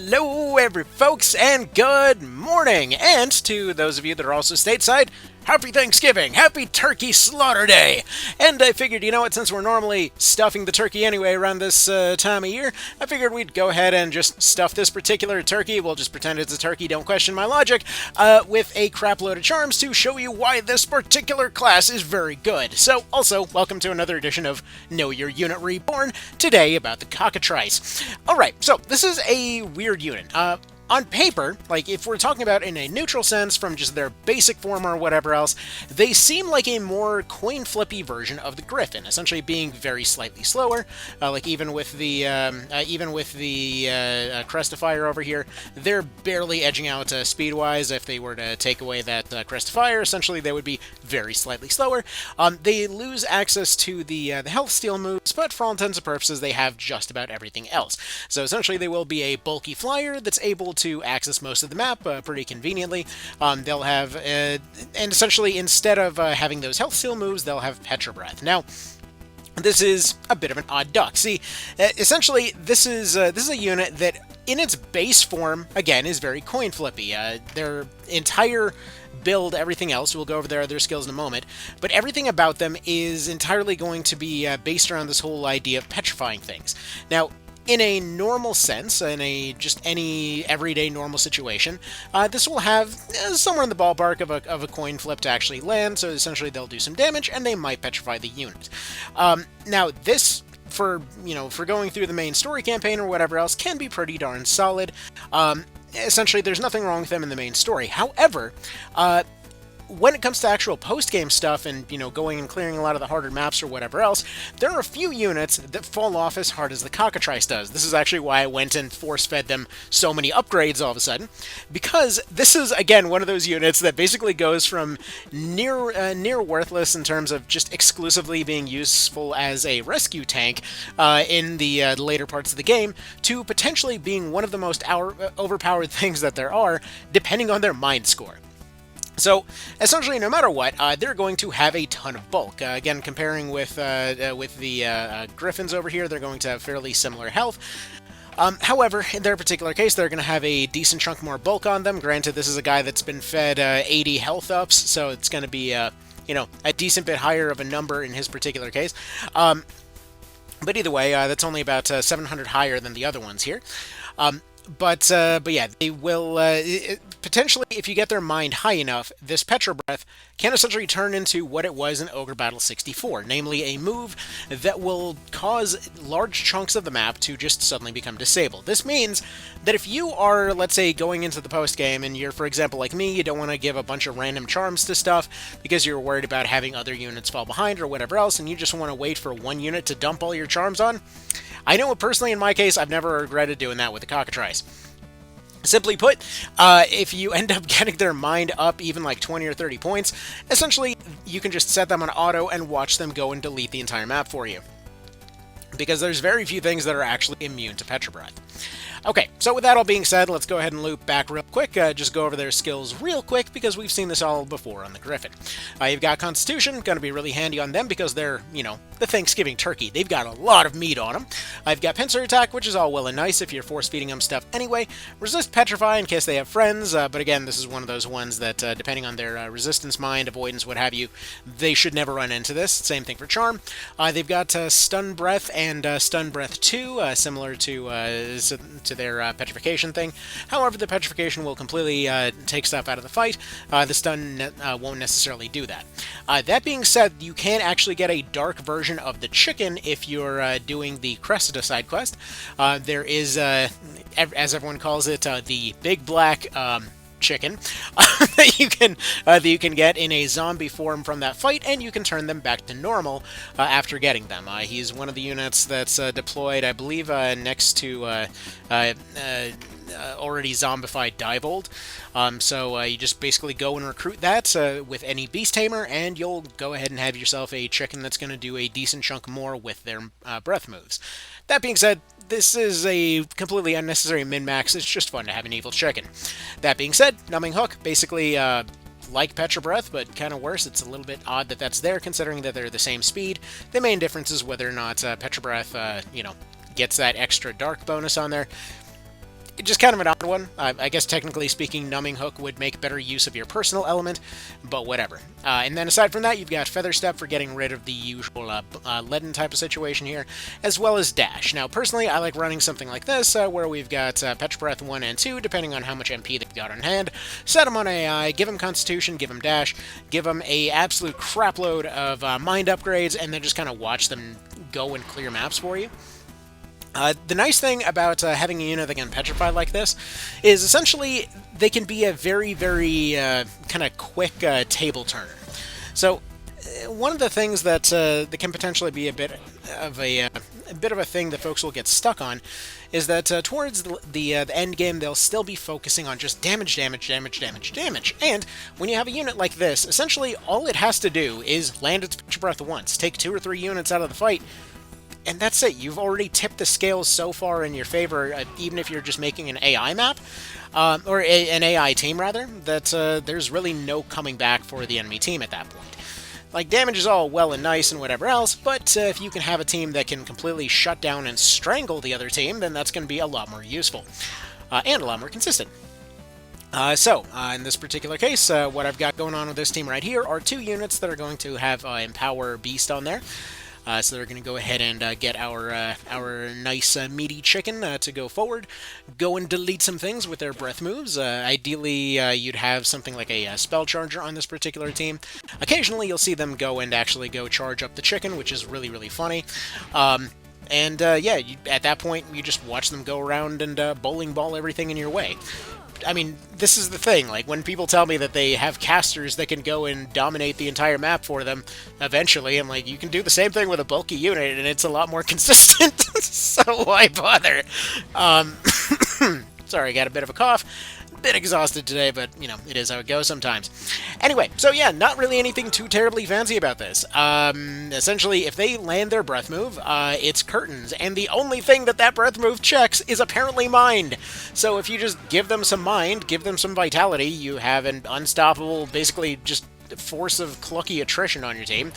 Hello, every folks, and good morning! And to those of you that are also stateside, happy Thanksgiving! Happy Turkey Slaughter Day! And I figured, you know what, since we're normally stuffing the turkey anyway around this time of year, I figured we'd go ahead and just stuff this particular turkey, we'll just pretend it's a turkey, don't question my logic, with a crap load of charms to show you why this particular class is very good. So, also, welcome to another edition of Know Your Unit Reborn, today about the Cockatrice. Alright, so this is a weird unit. On paper, like if we're talking about in a neutral sense from just their basic form or whatever else, they seem like a more coin flippy version of the Gryphon, essentially being very slightly slower. Like even with the Crest of Fire over here, they're barely edging out speed-wise. If they were to take away that Crest of Fire, essentially they would be very slightly slower. They lose access to the health steal moves, but for all intents and purposes, they have just about everything else. So essentially, they will be a bulky flyer that's able to access most of the map pretty conveniently. They'll have, and essentially, instead of having those health steal moves, they'll have Petra Breath. Now, this is a bit of an odd duck. See, essentially, this is a unit that, in its base form, again, is very coin flippy. Their entire build, everything else, we'll go over their other skills in a moment, but everything about them is entirely going to be based around this whole idea of petrifying things. Now, in a normal sense, in a just any everyday normal situation, this will have somewhere in the ballpark of a coin flip to actually land, so essentially they'll do some damage, and they might petrify the unit. Now, this, for going through the main story campaign or whatever else, can be pretty darn solid. Essentially, there's nothing wrong with them in the main story. However, when it comes to actual post-game stuff and, going and clearing a lot of the harder maps or whatever else, there are a few units that fall off as hard as the Cockatrice does. This is actually why I went and force-fed them so many upgrades all of a sudden, because this is, again, one of those units that basically goes from near worthless in terms of just exclusively being useful as a rescue tank in the later parts of the game, to potentially being one of the most overpowered things that there are, depending on their mind score. So, essentially, no matter what, they're going to have a ton of bulk. Again, comparing with the Gryphons over here, they're going to have fairly similar health. However, in their particular case, they're going to have a decent chunk more bulk on them. Granted, this is a guy that's been fed 80 health ups, so it's going to be, a decent bit higher of a number in his particular case. But either way, that's only about 700 higher than the other ones here. But yeah, they will, potentially, if you get their mind high enough, this Petra Breath can essentially turn into what it was in Ogre Battle 64, namely a move that will cause large chunks of the map to just suddenly become disabled. This means that if you are, let's say, going into the post-game, and you're, for example, like me, you don't want to give a bunch of random charms to stuff because you're worried about having other units fall behind or whatever else, and you just want to wait for one unit to dump all your charms on, I know personally, in my case, I've never regretted doing that with the Cockatrice. Simply put, if you end up getting their mind up even like 20 or 30 points, essentially you can just set them on auto and watch them go and delete the entire map for you. Because there's very few things that are actually immune to Petra Breath. Okay, so with that all being said, let's go ahead and loop back real quick, just go over their skills real quick, because we've seen this all before on the Gryphon. You've got Constitution, going to be really handy on them, because they're, the Thanksgiving turkey. They've got a lot of meat on them. I've got Pincer Attack, which is all well and nice if you're force-feeding them stuff anyway. Resist Petrify in case they have friends, but again, this is one of those ones that, depending on their resistance, mind, avoidance, what have you, they should never run into this. Same thing for Charm. They've got Stun Breath and Stun Breath 2, similar to their petrification thing. However, the petrification will completely take stuff out of the fight. The stun won't necessarily do that. That being said, you can actually get a dark version of the chicken if you're doing the Cressida side quest. There is, as everyone calls it, the big black chicken that you can get in a zombie form from that fight, and you can turn them back to normal after getting them. He's one of the units that's deployed, I believe, next to already zombified Diebold. So you just basically go and recruit that with any Beast Tamer, and you'll go ahead and have yourself a chicken that's going to do a decent chunk more with their breath moves. That being said, this is a completely unnecessary min-max. It's just fun to have an evil chicken. That being said, Numbing Hook, basically like Petra Breath, but kind of worse. It's a little bit odd that that's there, considering that they're the same speed. The main difference is whether or not Petra Breath, gets that extra dark bonus on there. just kind of an odd one. I guess technically speaking, Numbing Hook would make better use of your personal element, but whatever. And then aside from that, you've got Feather Step for getting rid of the usual leaden type of situation here, as well as Dash. Now, personally, I like running something like this, where we've got Petra Breath 1 and 2, depending on how much MP they've got on hand. Set them on AI, give them Constitution, give them Dash, give them a absolute crapload of Mind upgrades, and then just kind of watch them go and clear maps for you. The nice thing about having a unit that can petrify like this is essentially they can be a very, very kind of quick table turner. So one of the things that that can potentially be a bit of a thing that folks will get stuck on is that towards the end game they'll still be focusing on just damage. And when you have a unit like this, essentially all it has to do is land its Petra Breath once, take 2 or 3 units out of the fight, and that's it. You've already tipped the scales so far in your favor, even if you're just making an AI map, or an AI team, rather, that there's really no coming back for the enemy team at that point. Like, damage is all well and nice and whatever else, but if you can have a team that can completely shut down and strangle the other team, then that's going to be a lot more useful, and a lot more consistent. In this particular case, what I've got going on with this team right here are 2 units that are going to have Empower Beast on there. So they're going to go ahead and get our nice meaty chicken to go forward, go and delete some things with their breath moves. Ideally, you'd have something like a spell charger on this particular team. Occasionally, you'll see them go and actually go charge up the chicken, which is really, really funny. At that point, you just watch them go around and bowling ball everything in your way. I mean, this is the thing, like, when people tell me that they have casters that can go and dominate the entire map for them, eventually, I'm like, you can do the same thing with a bulky unit, and it's a lot more consistent, so why bother? Sorry, I got a bit of a cough. Bit exhausted today, but, you know, it is how it goes sometimes. Anyway, so yeah, not really anything too terribly fancy about this. Essentially, if they land their breath move, it's curtains, and the only thing that breath move checks is apparently mind. So if you just give them some mind, give them some vitality, you have an unstoppable, basically just force of clucky attrition on your team.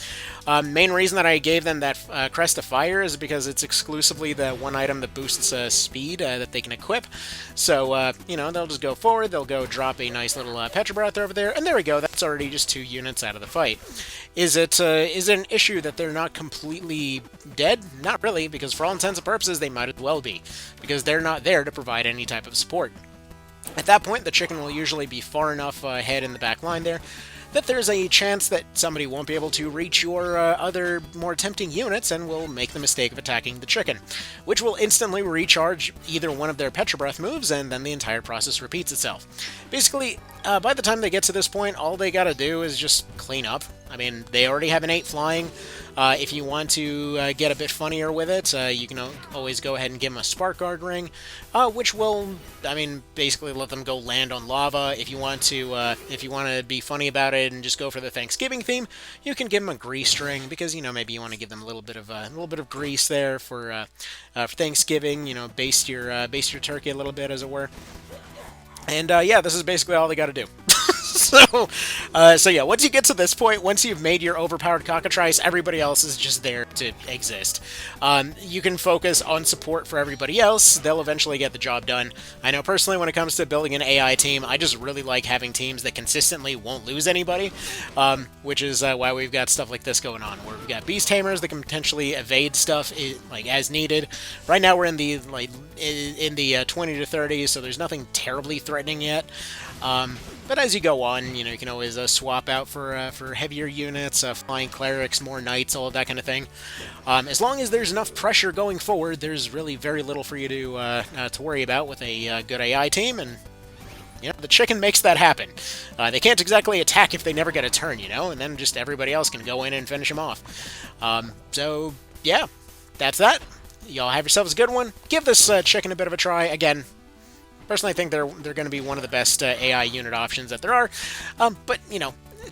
Main reason that I gave them that Crest of Fire is because it's exclusively the one item that boosts speed that they can equip. So, they'll just go forward, they'll go drop a nice little Petra Breath over there, and there we go, that's already just 2 units out of the fight. Is it an issue that they're not completely dead? Not really, because for all intents and purposes, they might as well be, because they're not there to provide any type of support. At that point, the chicken will usually be far enough ahead in the back line there that there's a chance that somebody won't be able to reach your other more tempting units and will make the mistake of attacking the chicken, which will instantly recharge either one of their Petra Breath moves, and then the entire process repeats itself. Basically, by the time they get to this point, all they gotta do is just clean up. I mean, they already have an 8 flying. If you want to get a bit funnier with it, you can always go ahead and give them a Spark Guard Ring, which will, basically let them go land on lava. If you want to be funny about it and just go for the Thanksgiving theme, you can give them a grease string, because maybe you want to give them a little bit of grease there for Thanksgiving. Baste your turkey a little bit, as it were. And this is basically all they got to do. So yeah, once you get to this point, once you've made your overpowered Cockatrice, everybody else is just there to exist. You can focus on support for everybody else. They'll eventually get the job done. I know personally, when it comes to building an AI team, I just really like having teams that consistently won't lose anybody, which is why we've got stuff like this going on, where we've got Beast Tamers that can potentially evade stuff as needed. Right now we're in the 20 to 30, so there's nothing terribly threatening yet. But as you go on, you can always swap out for heavier units, flying clerics, more knights, all of that kind of thing. As long as there's enough pressure going forward, there's really very little for you to worry about with a good AI team, and the chicken makes that happen. They can't exactly attack if they never get a turn, and then just everybody else can go in and finish them off. So yeah, that's that. Y'all have yourselves a good one. Give this chicken a bit of a try. Again, personally, I think they're going to be one of the best AI unit options that there are. But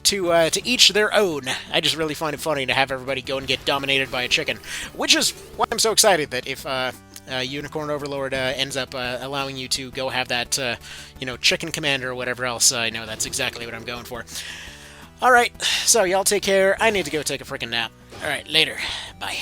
to each their own. I just really find it funny to have everybody go and get dominated by a chicken, which is why I'm so excited that if Unicorn Overlord ends up allowing you to go have that chicken commander or whatever else, I know that's exactly what I'm going for. All right, so y'all take care. I need to go take a freaking nap. All right, later. Bye.